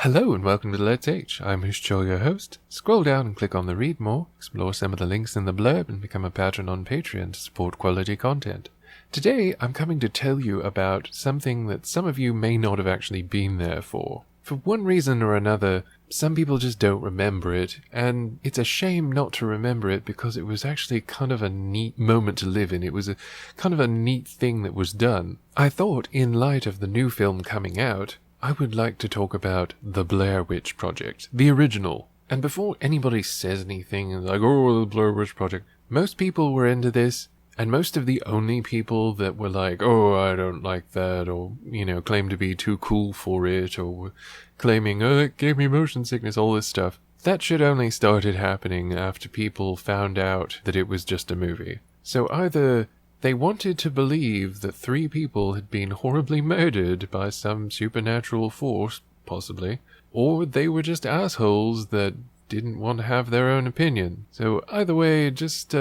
Hello and welcome to Let's H. I'm Hushchol, your host. Scroll down and click on the Read More, explore some of the links in the blurb, and become a patron on Patreon to support quality content. Today, I'm coming to tell you about something that some of you may not have actually been there for. For one reason or another, some people just don't remember it, and it's a shame not to remember it because it was actually kind of a neat moment to live in. It was a kind of a neat thing that was done. I thought, in light of the new film coming out, I would like to talk about the Blair Witch Project, the original. And before anybody says anything like, oh, the Blair Witch Project, most people were into this, and most of the only people that were like, oh, I don't like that, or, claim to be too cool for it, or claiming, oh, it gave me motion sickness, all this stuff, that shit only started happening after people found out that it was just a movie. So either they wanted to believe that 3 people had been horribly murdered by some supernatural force, possibly, or they were just assholes that didn't want to have their own opinion. So either way, just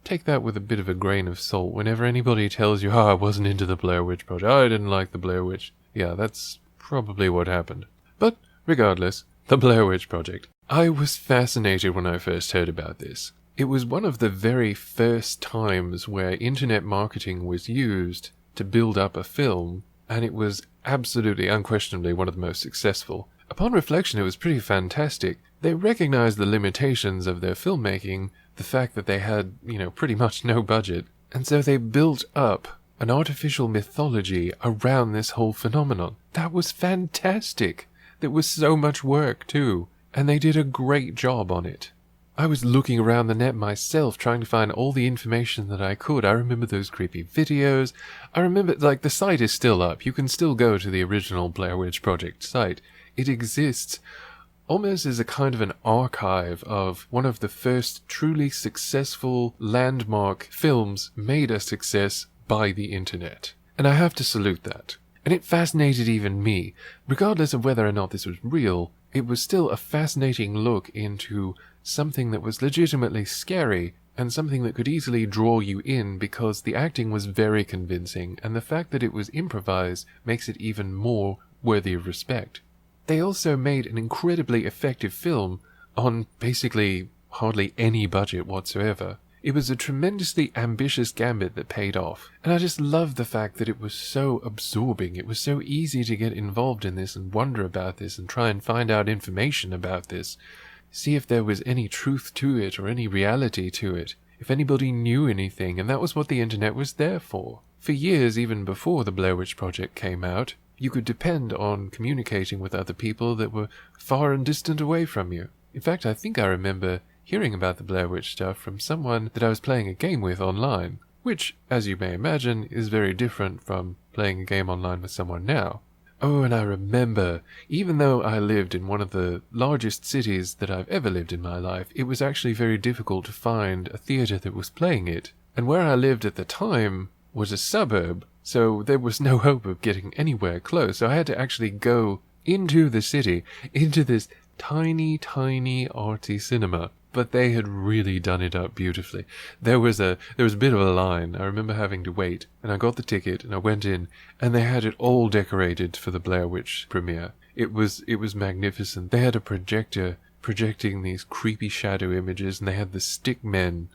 take that with a bit of a grain of salt whenever anybody tells you, oh, I wasn't into the Blair Witch Project, I didn't like the Blair Witch. Yeah, that's probably what happened. But regardless, the Blair Witch Project. I was fascinated when I first heard about this. It was one of the very first times where internet marketing was used to build up a film, and it was absolutely, unquestionably one of the most successful. Upon reflection, it was pretty fantastic. They recognized the limitations of their filmmaking, the fact that they had, pretty much no budget, and so they built up an artificial mythology around this whole phenomenon. That was fantastic. There was so much work, too, and they did a great job on it. I was looking around the net myself, trying to find all the information that I could. I remember those creepy videos. I remember, the site is still up. You can still go to the original Blair Witch Project site. It exists almost as a kind of an archive of one of the first truly successful landmark films made a success by the internet. And I have to salute that. And it fascinated even me. Regardless of whether or not this was real, it was still a fascinating look into something that was legitimately scary and something that could easily draw you in because the acting was very convincing, and the fact that it was improvised makes it even more worthy of respect. They also made an incredibly effective film on basically hardly any budget whatsoever. It was a tremendously ambitious gambit that paid off, and I just loved the fact that it was so absorbing. It was so easy to get involved in this and wonder about this and try and find out information about this. See if there was any truth to it or any reality to it, if anybody knew anything, and that was what the internet was there for. For years, even before the Blair Witch Project came out, you could depend on communicating with other people that were far and distant away from you. In fact, I think I remember hearing about the Blair Witch stuff from someone that I was playing a game with online, which, as you may imagine, is very different from playing a game online with someone now. Oh, and I remember, even though I lived in one of the largest cities that I've ever lived in my life, it was actually very difficult to find a theatre that was playing it. And where I lived at the time was a suburb, so there was no hope of getting anywhere close. So I had to actually go into the city, into this tiny, tiny arty cinema. But they had really done it up beautifully. There was a bit of a line. I remember having to wait, and I got the ticket, and I went in, and they had it all decorated for the Blair Witch premiere. It was magnificent. They had a projector projecting these creepy shadow images, and they had the stick men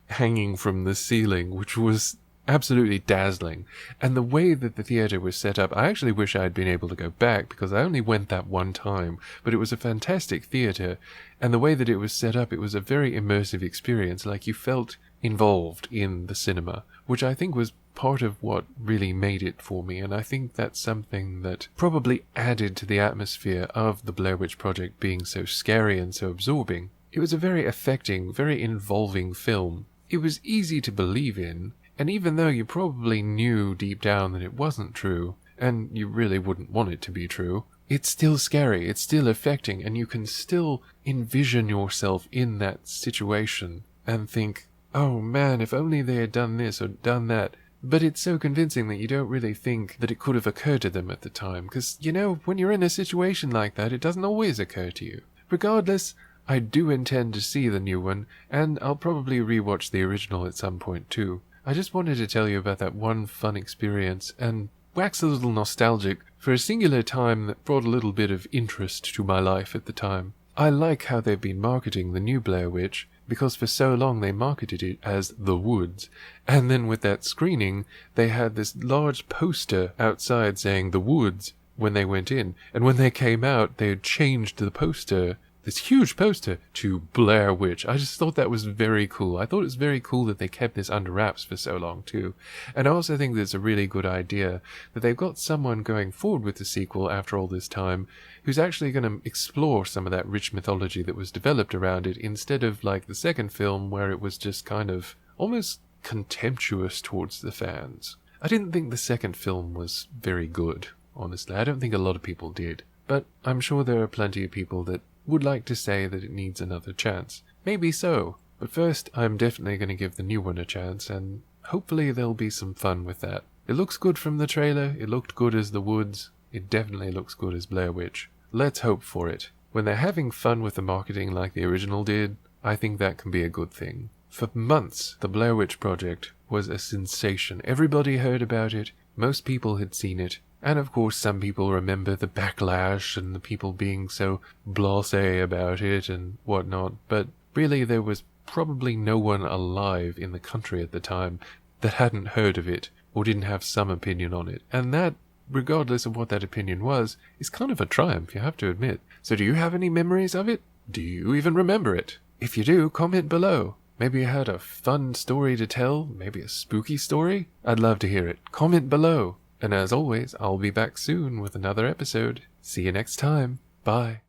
hanging from the ceiling, which was absolutely dazzling. And the way that the theater was set up, I actually wish I had been able to go back because I only went that one time, but it was a fantastic theater, and the way that it was set up, it was a very immersive experience, like you felt involved in the cinema, which I think was part of what really made it for me, and I think that's something that probably added to the atmosphere of the Blair Witch Project being so scary and so absorbing. It was a very affecting, very involving film. It was easy to believe in, and even though you probably knew deep down that it wasn't true, and you really wouldn't want it to be true, it's still scary, it's still affecting, and you can still envision yourself in that situation and think, oh man, if only they had done this or done that. But it's so convincing that you don't really think that it could have occurred to them at the time, because, when you're in a situation like that, it doesn't always occur to you. Regardless, I do intend to see the new one, and I'll probably rewatch the original at some point too. I just wanted to tell you about that one fun experience and wax a little nostalgic for a singular time that brought a little bit of interest to my life at the time. I like how they've been marketing the new Blair Witch, because for so long they marketed it as The Woods, and then with that screening, they had this large poster outside saying The Woods when they went in, and when they came out, they had changed the poster, this huge poster, to Blair Witch. I just thought that was very cool. I thought it was very cool that they kept this under wraps for so long too. And I also think that it's a really good idea that they've got someone going forward with the sequel after all this time who's actually going to explore some of that rich mythology that was developed around it, instead of like the second film where it was just kind of almost contemptuous towards the fans. I didn't think the second film was very good, honestly. I don't think a lot of people did. But I'm sure there are plenty of people that would like to say that it needs another chance. Maybe so. But first, I'm definitely going to give the new one a chance, and hopefully there'll be some fun with that. It looks good from the trailer. It looked good as The Woods. It definitely looks good as Blair Witch. Let's hope for it. When they're having fun with the marketing like the original did, I think that can be a good thing. For months, the Blair Witch Project was a sensation. Everybody heard about it. Most people had seen it. And of course some people remember the backlash and the people being so blasé about it and whatnot, but really there was probably no one alive in the country at the time that hadn't heard of it or didn't have some opinion on it. And that, regardless of what that opinion was, is kind of a triumph, you have to admit. So do you have any memories of it? Do you even remember it? If you do, comment below. Maybe you had a fun story to tell, maybe a spooky story? I'd love to hear it. Comment below. And as always, I'll be back soon with another episode. See you next time. Bye.